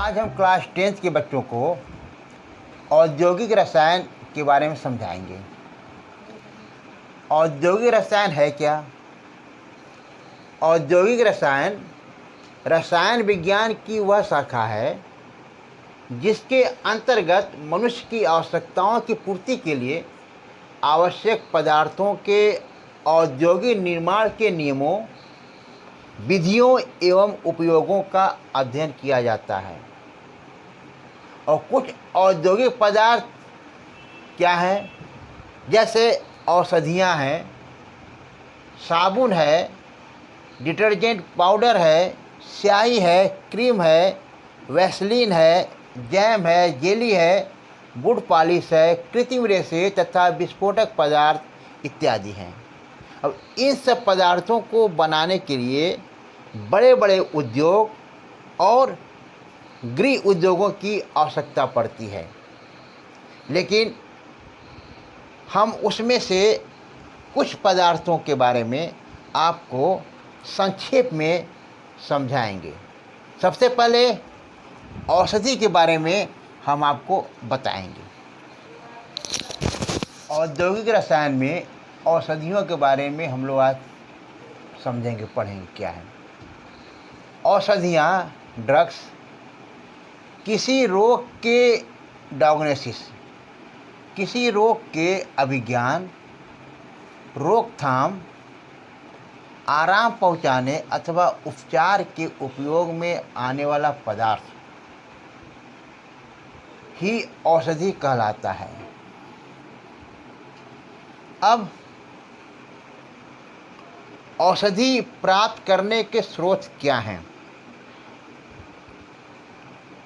आज हम class 10th के बच्चों को औद्योगिक रसायन के बारे में समझाएंगे। औद्योगिक रसायन है क्या? औद्योगिक रसायन रसायन विज्ञान की वह शाखा है जिसके अंतर्गत मनुष्य की आवश्यकताओं की पूर्ति के लिए आवश्यक पदार्थों के औद्योगिक निर्माण के नियमों, विधियों एवं उपयोगों का अध्ययन किया जाता है। और कुछ औद्योगिक पदार्थ क्या हैं? जैसे औषधियाँ हैं, साबुन है, डिटर्जेंट पाउडर है, स्याही है, क्रीम है, वैसलीन है, जैम है, जेली है, वुड पॉलिश है, कृत्रिम रेशे तथा विस्फोटक पदार्थ इत्यादि हैं। अब इन सब पदार्थों को बनाने के लिए बड़े बड़े उद्योग और गृह उद्योगों की आवश्यकता पड़ती है, लेकिन हम उसमें से कुछ पदार्थों के बारे में आपको संक्षेप में समझाएंगे। सबसे पहले औषधि के बारे में हम आपको बताएंगे। औद्योगिक रसायन में औषधियों के बारे में हम लोग आज समझेंगे, पढ़ेंगे क्या है। औषधियाँ, ड्रग्स, किसी रोग के डायग्नोसिस, किसी रोग के अभिज्ञान, रोकथाम, आराम पहुंचाने अथवा उपचार के उपयोग में आने वाला पदार्थ ही औषधि कहलाता है। अब औषधि प्राप्त करने के स्रोत क्या हैं?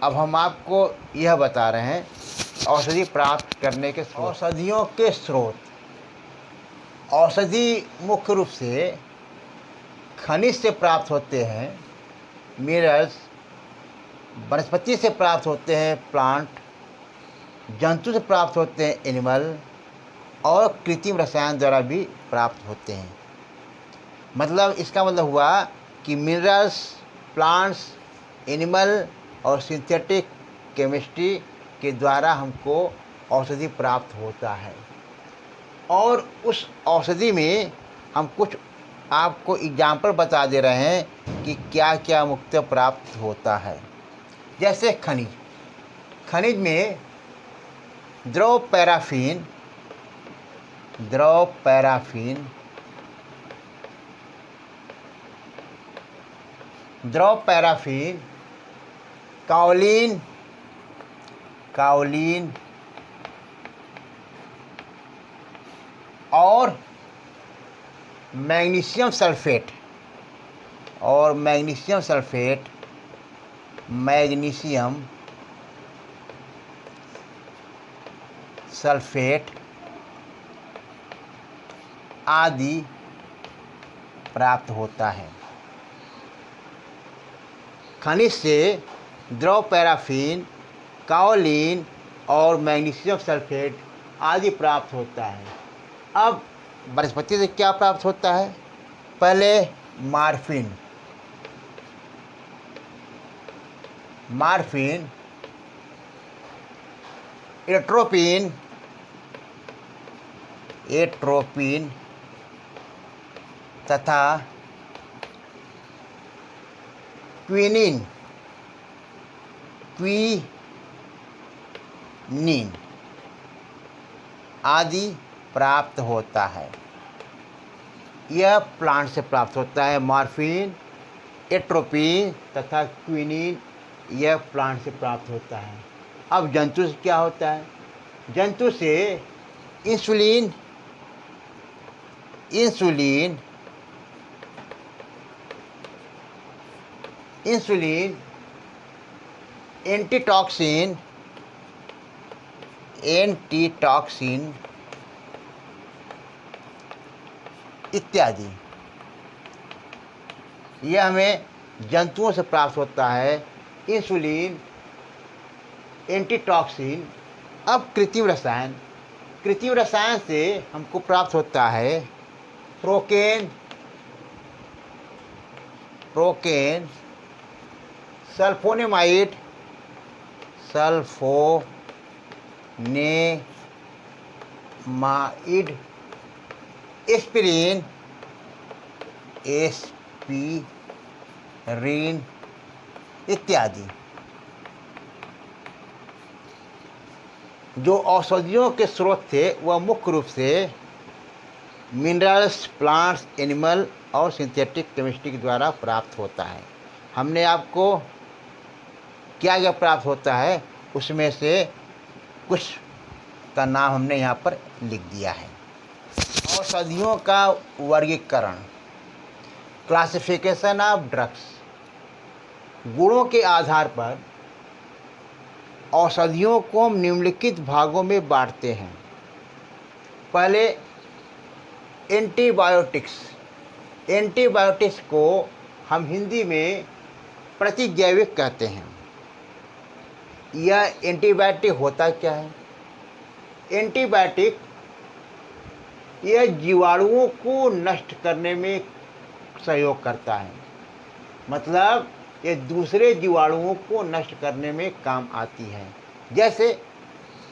अब हम आपको यह बता रहे हैं औषधि प्राप्त करने के स्रोत। औषधियों के स्रोत, औषधि मुख्य रूप से खनिज से प्राप्त होते हैं, मिनरल्स, वनस्पति से प्राप्त होते हैं, प्लांट, जंतु से प्राप्त होते हैं, एनिमल, और कृत्रिम रसायन द्वारा भी प्राप्त होते हैं। मतलब इसका मतलब हुआ कि मिनरल्स, प्लांट्स, एनिमल और सिंथेटिक केमिस्ट्री के द्वारा हमको औषधि प्राप्त होता है। और उस औषधि में हम कुछ आपको एग्जाम्पल बता दे रहे हैं कि क्या क्या मुख्यतः प्राप्त होता है। जैसे खनिज, खनिज में द्रव पैराफिन, काओलिन और मैग्नीशियम सल्फेट, आदि प्राप्त होता है। खनिज से द्रव पैराफिन, काओलिन और मैग्नीशियम सल्फेट आदि प्राप्त होता है। अब वनस्पति से क्या प्राप्त होता है? पहले मार्फिन, एट्रोपिन तथा क्विनीन आदि प्राप्त होता है। यह प्लांट से प्राप्त होता है। मॉर्फिन, एट्रोपिन तथा क्विनीन यह प्लांट से प्राप्त होता है। अब जंतु से क्या होता है? जंतु से इंसुलिन, एंटीटॉक्सिन इत्यादि, यह हमें जंतुओं से प्राप्त होता है। Insulin, antitoxin. अब कृत्रिम रसायन से हमको प्राप्त होता है procaine, sulphonamide, sulphonamide, aspirin, aspirin इत्यादि। जो औषधियों के स्रोत थे वह मुख्य रूप से मिनरल्स, प्लांट्स, एनिमल और सिंथेटिक केमिस्ट्री के द्वारा प्राप्त होता है। हमने आपको क्या क्या प्राप्त होता है उसमें से कुछ का नाम हमने यहाँ पर लिख दिया है। औषधियों का वर्गीकरण, क्लासिफिकेशन ऑफ ड्रग्स। गुणों के आधार पर औषधियों को हम निम्नलिखित भागों में बांटते हैं। पहले एंटीबायोटिक्स। एंटीबायोटिक्स को हम हिंदी में प्रतिजैविक कहते हैं। यह एंटीबायोटिक होता क्या है? एंटीबायोटिक यह जीवाणुओं को नष्ट करने में सहयोग करता है, मतलब ये दूसरे जीवाणुओं को नष्ट करने में काम आती है। जैसे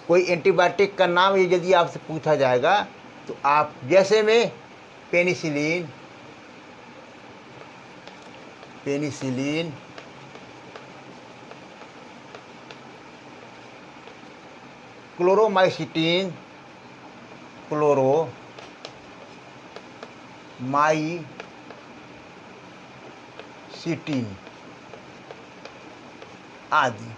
कोई एंटीबायोटिक का नाम यदि आपसे पूछा जाएगा तो आप जैसे में पेनिसिलिन, क्लोरोमाइसिटिन, आदि।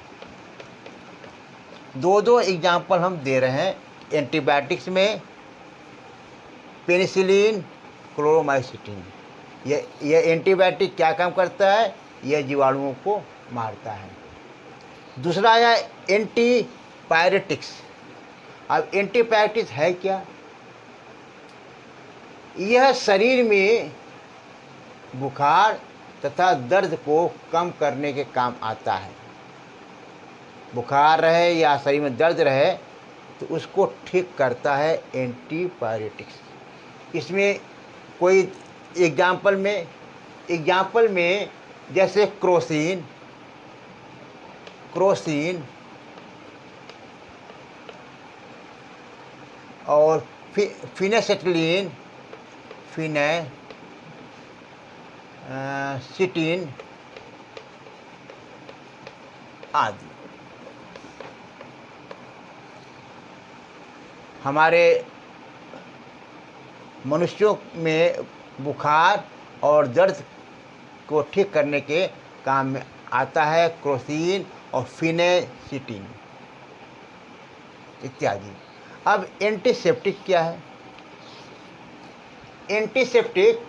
दो एग्जाम्पल हम दे रहे हैं एंटीबायोटिक्स में। पेनिसिलिन, क्लोरोमाइसिटिन, यह एंटीबायोटिक क्या काम करता है? यह जीवाणुओं को मारता है। दूसरा है एंटीपायरेटिक्स। अब एंटीपायरेटिक्स है क्या? यह शरीर में बुखार तथा दर्द को कम करने के काम आता है। बुखार रहे या शरीर में दर्द रहे तो उसको ठीक करता है एंटीपायरेटिक्स। इसमें कोई एग्जाम्पल में जैसे क्रोसिन और फिनेसेटिलिन, सिटिन आदि। हमारे मनुष्यों में बुखार और दर्द को ठीक करने के काम में आता है क्रोसिन और फिनेसिटिन इत्यादि। अब एंटीसेप्टिक क्या है? एंटीसेप्टिक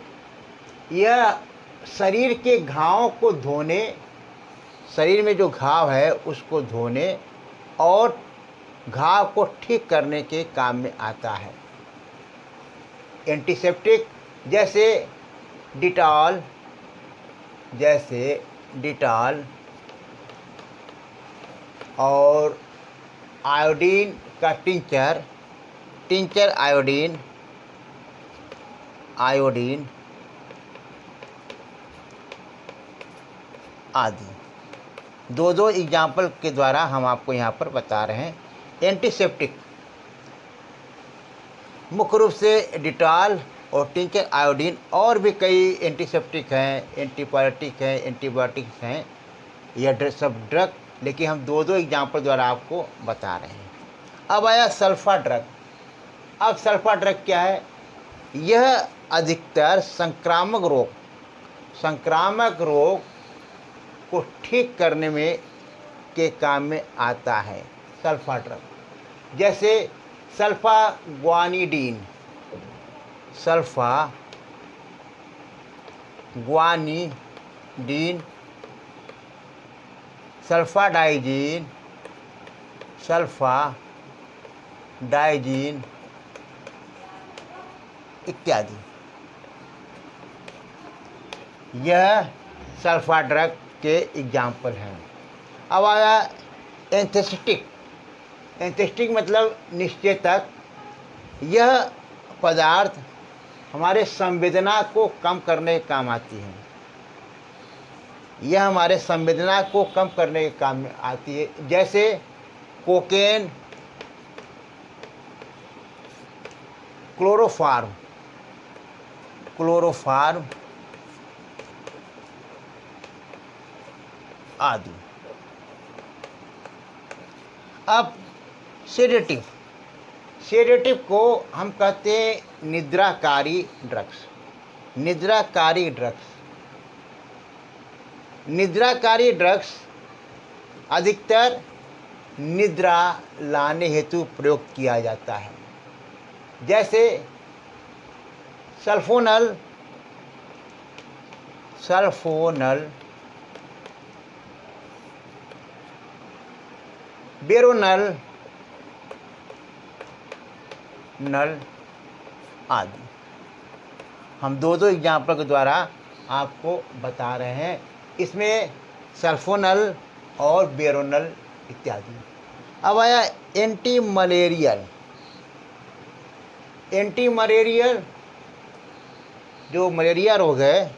यह शरीर के घावों को धोने, शरीर में जो घाव है उसको धोने और घाव को ठीक करने के काम में आता है। एंटीसेप्टिक जैसे डिटॉल और आयोडीन का टिंचर आयोडीन आदि। दो एग्जाम्पल के द्वारा हम आपको यहाँ पर बता रहे हैं। एंटीसेप्टिक मुख्य रूप से डिटॉल और टिंचर, आयोडीन, और भी कई एंटीसेप्टिक हैं, एंटीपायरेटिक हैं, एंटीबायोटिक्स हैं, यह सब ड्रग, लेकिन हम दो एग्जाम्पल द्वारा आपको बता रहे हैं। अब आया सल्फा ड्रग। अब सल्फा ड्रग क्या है? यह अधिकतर संक्रामक रोग को ठीक करने में के काम में आता है सल्फा ड्रग। जैसे सल्फाग्वानिडीन, सल्फाडाइजीन इत्यादि। यह सल्फा ड्रग के एग्जाम्पल हैं। अब आया एंथेस्टिक मतलब निश्चेतक। यह पदार्थ हमारे संवेदना को कम करने के काम आती है। यह हमारे संवेदना को कम करने के काम में आती है, जैसे कोकेन, क्लोरोफार्म आदि। अब सेडेटिव को हम कहते हैं निद्राकारी ड्रग्स अधिकतर निद्रा लाने हेतु प्रयोग किया जाता है, जैसे सल्फोनल, बेरोनल आदि। हम दो एग्जाम्पल के द्वारा आपको बता रहे हैं, इसमें सल्फोनल और बेरोनल इत्यादि। अब आया एंटी मलेरियल, जो मलेरिया रोग है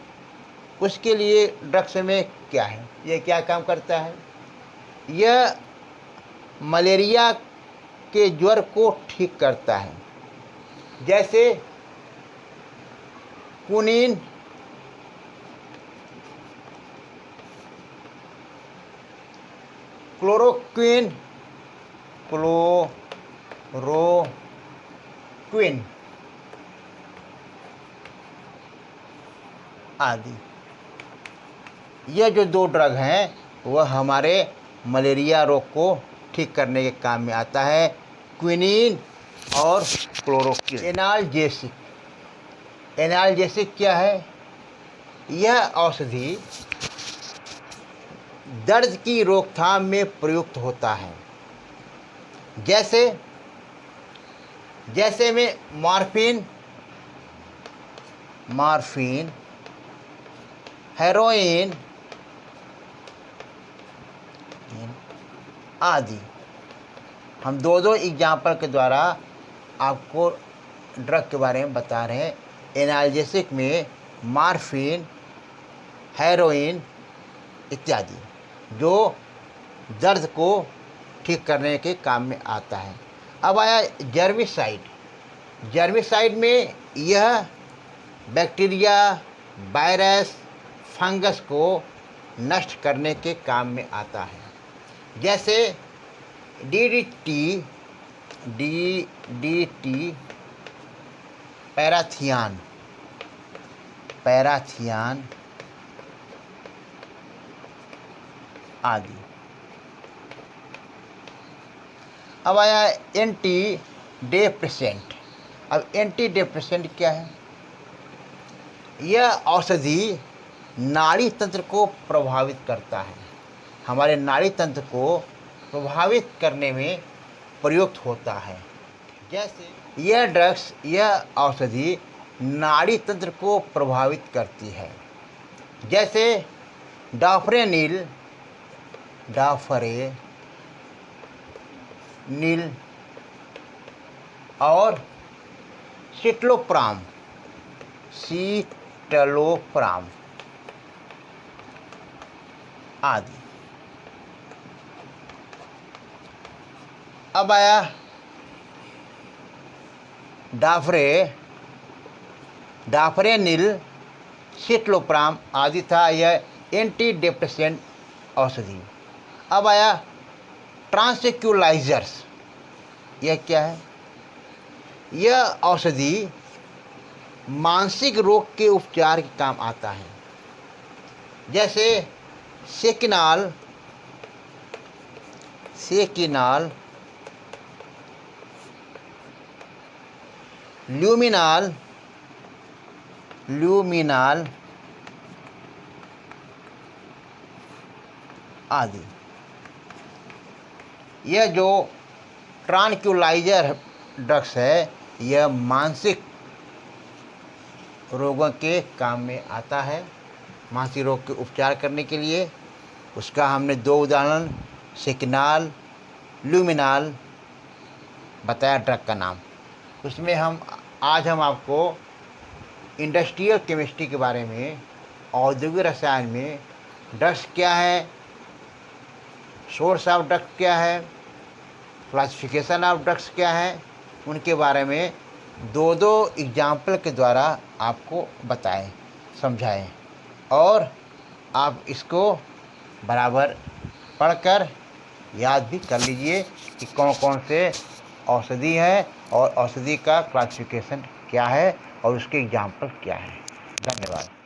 उसके लिए ड्रग्स में क्या है, ये क्या काम करता है? यह मलेरिया के ज्वर को ठीक करता है, जैसे क्विनीन, क्लोरोक्विन आदि। यह जो दो ड्रग हैं वह हमारे मलेरिया रोग को ठीक करने के काम में आता है, क्विनीन और क्लोरोक्विन। एनाल्जेसिक क्या है? यह औषधि दर्द की रोकथाम में प्रयुक्त होता है, जैसे में मॉर्फिन, हेरोइन आदि। हम दो एग्जाम्पल के द्वारा आपको ड्रग के बारे में बता रहे हैं। एनाल्जेसिक में मॉर्फिन, हेरोइन इत्यादि, जो दर्द को ठीक करने के काम में आता है। अब आया जर्मिसाइड में यह बैक्टीरिया, वायरस, फंगस को नष्ट करने के काम में आता है, जैसे डीडीटी, पैराथियन आदि। अब आया एंटी डिप्रेसेंट। अब एंटी डिप्रेसेंट क्या है? यह औषधि नाड़ी तंत्र को प्रभावित करता है, हमारे नाड़ी तंत्र को प्रभावित करने में प्रयुक्त होता है। जैसे यह औषधि नाड़ी तंत्र को प्रभावित करती है, जैसे डाफरेनिल और सिटलोप्राम आदि। अब आया डाफरेनिल, सिटलोप्राम आदि था यह एंटी डिप्रेसेंट औषधि। अब आया ट्रांक्विलाइजर्स। यह क्या है? यह औषधि मानसिक रोग के उपचार के काम आता है, जैसे सेकिनाल ल्यूमिनाल आदि। यह जो ट्रांक्विलाइजर ड्रग्स है यह मानसिक रोगों के काम में आता है, मानसिक रोग के उपचार करने के लिए। उसका हमने दो उदाहरण सेकिनाल, ल्यूमिनाल बताया ड्रग का नाम। उसमें आज हम आपको इंडस्ट्रियल केमिस्ट्री के बारे में, औद्योगिक रसायन में ड्रग्स क्या है, सोर्स ऑफ ड्रग्स क्या है, क्लासिफिकेशन ऑफ ड्रग्स क्या है, उनके बारे में दो दो एग्जाम्पल के द्वारा आपको बताएं, समझाएं, और आप इसको बराबर पढ़कर याद भी कर लीजिए कि कौन कौन से औषधि है और औषधि का क्लासिफिकेशन क्या है और उसके एग्जाम्पल क्या है। धन्यवाद।